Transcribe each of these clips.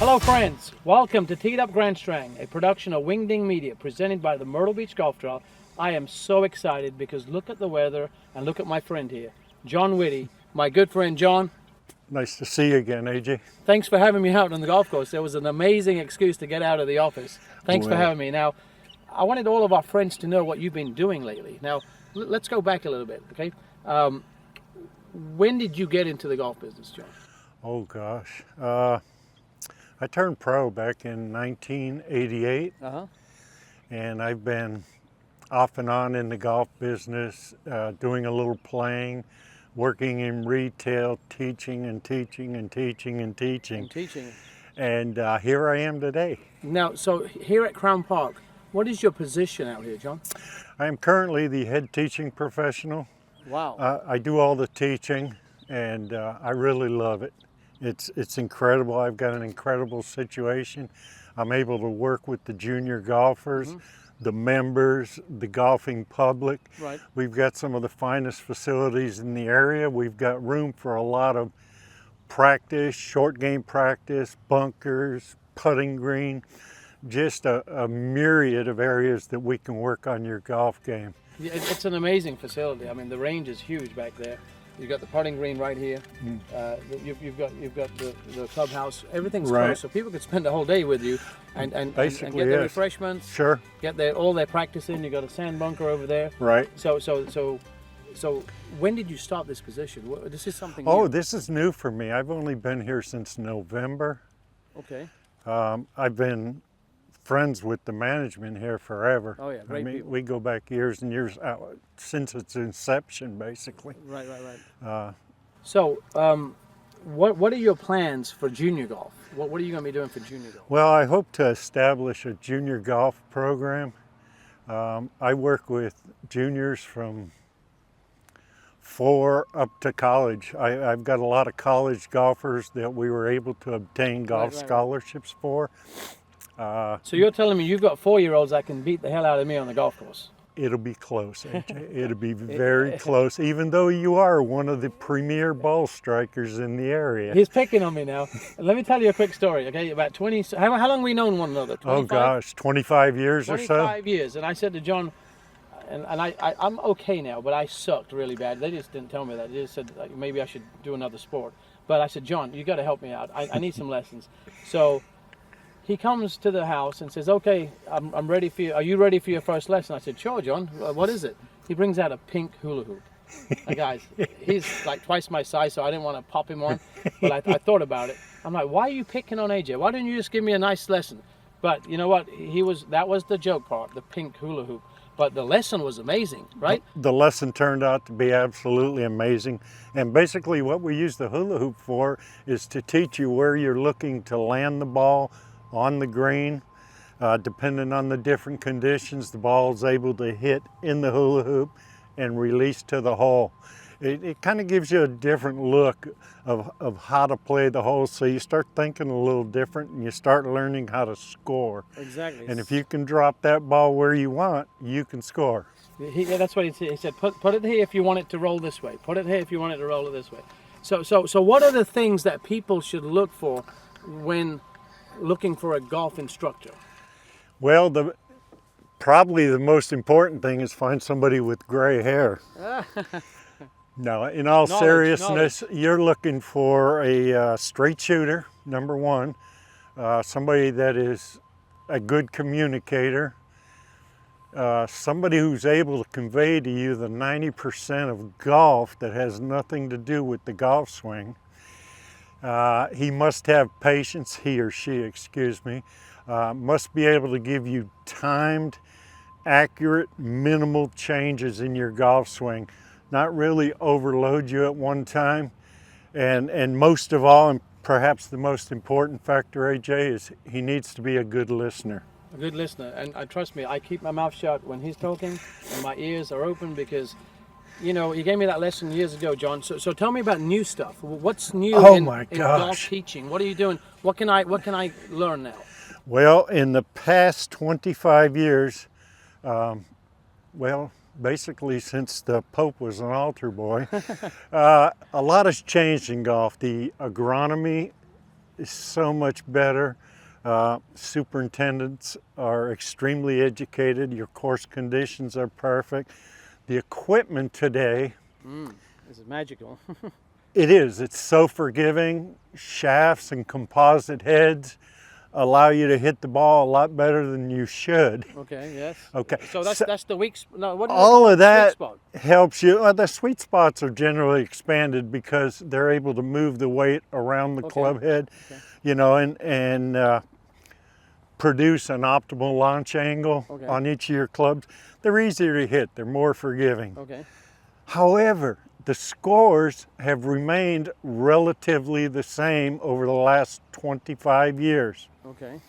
Hello friends, welcome to Teed Up Grand Strand, a production of Wingding Media presented by the Myrtle Beach Golf Trail. I am so excited because look at the weather and look at my friend here, John Whitty, my good friend John. Nice to see you again, AJ. Thanks for having me out on the golf course. There was an amazing excuse to get out of the office. Thanks for having me. Now, I wanted all of our friends to know what you've been doing lately. Now, let's go back a little bit, okay? When did you get into the golf business, John? Oh gosh, I turned pro back in 1988, and I've been off and on in the golf business, doing a little playing, working in retail, teaching and teaching and teaching and teaching. And here I am today. Now, so here at Crown Park, what is your position out here, John? I am currently the head teaching professional. Wow. I do all the teaching, and I really love it. It's incredible. I've got an incredible situation. I'm able to work with the junior golfers, the members, the golfing public. Right. We've got some of the finest facilities in the area. We've got room for a lot of practice, short game practice, bunkers, putting green, just a myriad of areas that we can work on your golf game. Yeah, it's an amazing facility. I mean, the range is huge back there. You've got the putting green right here. You've got the clubhouse. Everything's close, so people could spend a whole day with you and get their refreshments. Sure. Get all their practice in. You got a sand bunker over there. Right. So when did you start this position? This is something new. Oh, this is new for me. I've only been here since November. Okay. I've been friends with the management here forever. Oh yeah, great people. We go back years and years, since its inception, basically. Right. So, what are your plans for junior golf? What are you going to be doing for junior golf? Well, I hope to establish a junior golf program. I work with juniors from 4 up to college. I've got a lot of college golfers that we were able to obtain golf scholarships for. So you're telling me you've got 4-year-olds that can beat the hell out of me on the golf course? It'll be close, AJ. It'll be very close, even though you are one of the premier ball strikers in the area. He's picking on me now. Let me tell you a quick story, okay? About 20, how long have we known one another? 25? Oh gosh, 25 years or so? 25 years. And I said to John, and I'm okay now, but I sucked really bad. They just didn't tell me that. They just said like, maybe I should do another sport. But I said, John, you got to help me out. I need some lessons. So he comes to the house and says, okay, I'm ready for you. Are you ready for your first lesson? I said, sure, John. What is it? He brings out a pink hula hoop. Now, guys, he's like twice my size, so I didn't want to pop him on. But I thought about it. I'm like, why are you picking on AJ? Why didn't you just give me a nice lesson? But you know what? That was the joke part, the pink hula hoop. But the lesson was amazing, right? The lesson turned out to be absolutely amazing. And basically what we use the hula hoop for is to teach you where you're looking to land the ball on the green. Depending on the different conditions, the ball is able to hit in the hula hoop and release to the hole. It kind of gives you a different look of how to play the hole, so you start thinking a little different and you start learning how to score. Exactly. And if you can drop that ball where you want, you can score. That's what he said. He said, put it here if you want it to roll this way. Put it here if you want it to roll it this way. So what are the things that people should look for when looking for a golf instructor? Well, probably the most important thing is find somebody with gray hair. No, in all seriousness, you're looking for a straight shooter, number one, somebody that is a good communicator, somebody who's able to convey to you the 90% of golf that has nothing to do with the golf swing. He must have patience, he or she, excuse me, must be able to give you timed, accurate, minimal changes in your golf swing, not really overload you at one time. And most of all, and perhaps the most important factor, AJ, is he needs to be a good listener. A good listener, and trust me, I keep my mouth shut when he's talking and my ears are open because, you know, you gave me that lesson years ago, John. So tell me about new stuff. What's new in golf teaching? What are you doing? What can I learn now? Well, in the past 25 years, basically since the Pope was an altar boy, a lot has changed in golf. The agronomy is so much better. Superintendents are extremely educated. Your course conditions are perfect. The equipment today, This is magical. it is. It's so forgiving. Shafts and composite heads allow you to hit the ball a lot better than you should. Okay, yes. Okay. So that's the weak spot. No, what do you All call of the sweet that spot? helps you. The sweet spots are generally expanded because they're able to move the weight around the club head, you know, and produce an optimal launch angle on each of your clubs. They're easier to hit. They're more forgiving. Okay. However, the scores have remained relatively the same over the last 25 years. Okay.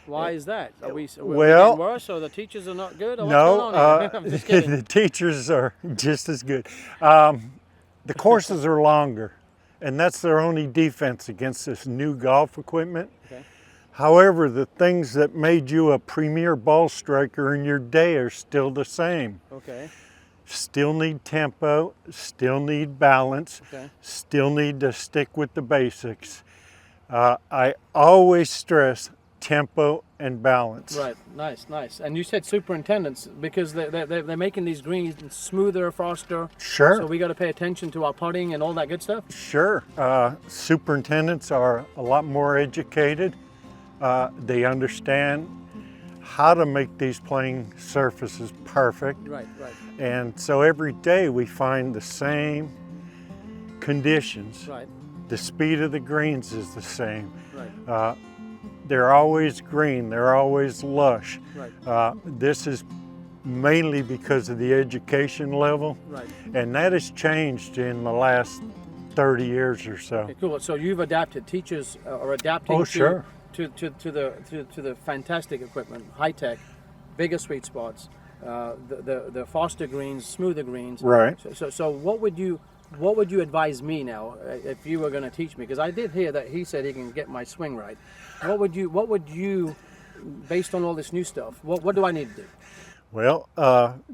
Why is that? Are we getting worse, or the teachers are not good, or what's No, going on here? I'm just kidding. the teachers are just as good. The courses are longer, and that's their only defense against this new golf equipment. Okay. However, the things that made you a premier ball striker in your day are still the same. Okay. Still need tempo, still need balance, still need to stick with the basics. I always stress tempo and balance. Right, nice, nice. And you said superintendents because they're making these greens smoother, faster. Sure. So we got to pay attention to our putting and all that good stuff. Sure. Superintendents are a lot more educated. They understand how to make these playing surfaces perfect. Right, right. And so every day we find the same conditions. Right. The speed of the greens is the same. Right. They're always green, they're always lush. Right. This is mainly because of the education level. Right. And that has changed in the last 30 years or so. Okay, cool. So you've adapted. Teachers are adapting to the fantastic equipment, high tech, bigger sweet spots, the faster greens, smoother greens. Right. So what would you advise me now if you were going to teach me? Because I did hear that he said he can get my swing right. What would you, based on all this new stuff, what do I need to do? Well,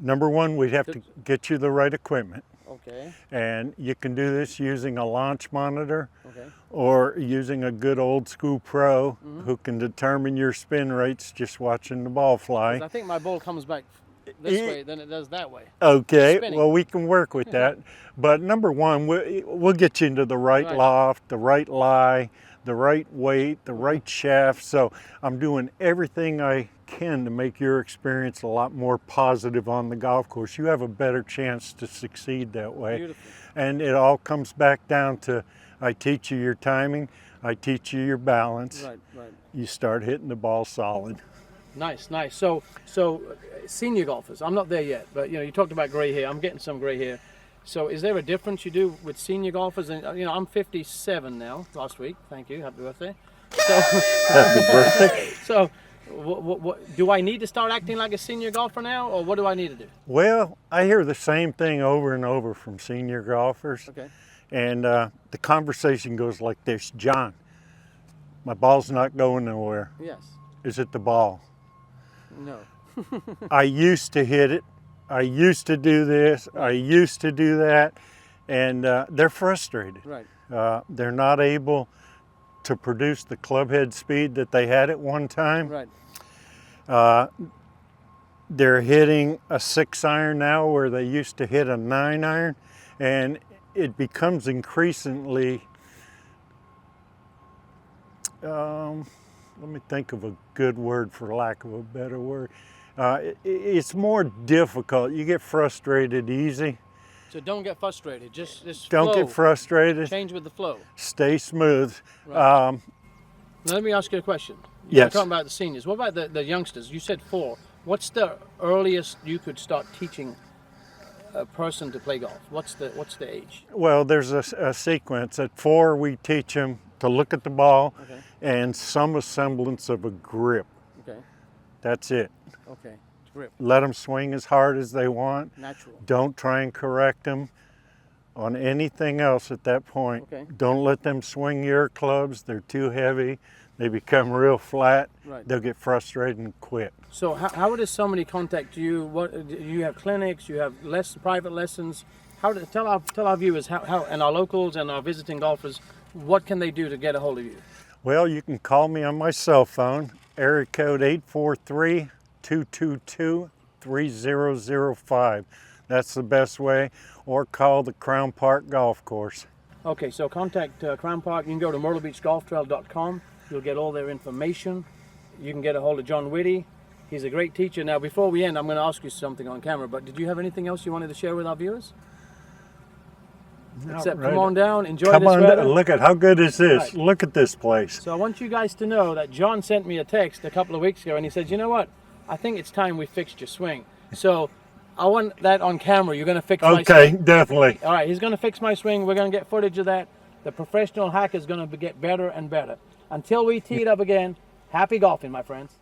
number one, we'd have to get you the right equipment. Okay. And you can do this using a launch monitor Okay. or using a good old school pro who can determine your spin rates just watching the ball fly. I think my ball comes back this way than it does that way. Okay, Spinning. well, we can work with that. But number one, we'll get you into the right loft, the right lie, the right weight, the right shaft. So I'm doing everything I can to make your experience a lot more positive on the golf course. You have a better chance to succeed that way. Beautiful. And it all comes back down to I teach you your timing, I teach you your balance. Right, right. You start hitting the ball solid. Nice, nice. So senior golfers, I'm not there yet, but you talked about gray hair. I'm getting some gray hair. So is there a difference you do with senior golfers? And I'm 57 now. Last week, thank you. Happy birthday. So, Happy birthday. So, what do I need to start acting like a senior golfer now, or what do I need to do? Well, I hear the same thing over and over from senior golfers. Okay. And the conversation goes like this: John, my ball's not going nowhere. Yes. Is it the ball? No. I used to hit it. I used to do this. I used to do that. And they're frustrated. Right. They're not able to produce the club head speed that they had at one time. Right. They're hitting a 6-iron now where they used to hit a 9-iron. And it becomes increasingly, let me think of a good word for lack of a better word. It's more difficult. You get frustrated easy. So don't get frustrated. Just Don't flow. get frustrated. Change with the flow. Stay smooth. Right. Now let me ask you a question. Yes. You're talking about the seniors. What about the youngsters? You said 4. What's the earliest you could start teaching a person to play golf? What's the age? Well, there's a sequence. At 4, we teach them to look at the ball and some semblance of a grip. Okay. That's it. Okay. Grip. Let them swing as hard as they want. Natural. Don't try and correct them on anything else at that point. Okay. Don't let them swing your clubs. They're too heavy. They become real flat. Right. They'll get frustrated and quit. So how does somebody contact you? What you have clinics? You have private lessons? Tell our viewers how and our locals and our visiting golfers what can they do to get a hold of you? Well, you can call me on my cell phone, area code 843-222-3005. That's the best way, or call the Crown Park Golf Course. Okay, so contact Crown Park. You can go to myrtlebeachgolftrail.com. You'll get all their information. You can get a hold of John Whitty. He's a great teacher. Now, before we end, I'm going to ask you something on camera, but did you have anything else you wanted to share with our viewers? Except come on down, enjoy this weather. Look at how good is this. Right. Look at this place. So I want you guys to know that John sent me a text a couple of weeks ago, and he said, you know what? I think it's time we fixed your swing. So I want that on camera. You're going to fix my swing. Okay, definitely. All right, he's going to fix my swing. We're going to get footage of that. The professional hack is going to get better and better. Until we tee it up again, happy golfing, my friends.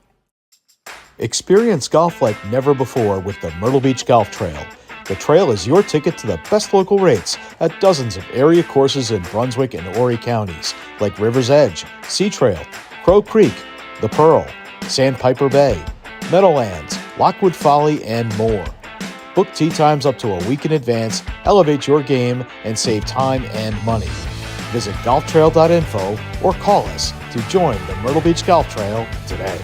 Experience golf like never before with the Myrtle Beach Golf Trail. The trail is your ticket to the best local rates at dozens of area courses in Brunswick and Horry counties, like River's Edge, Sea Trail, Crow Creek, The Pearl, Sandpiper Bay, Meadowlands, Lockwood Folly, and more. Book tee times up to a week in advance, elevate your game, and save time and money. Visit golftrail.info or call us to join the Myrtle Beach Golf Trail today.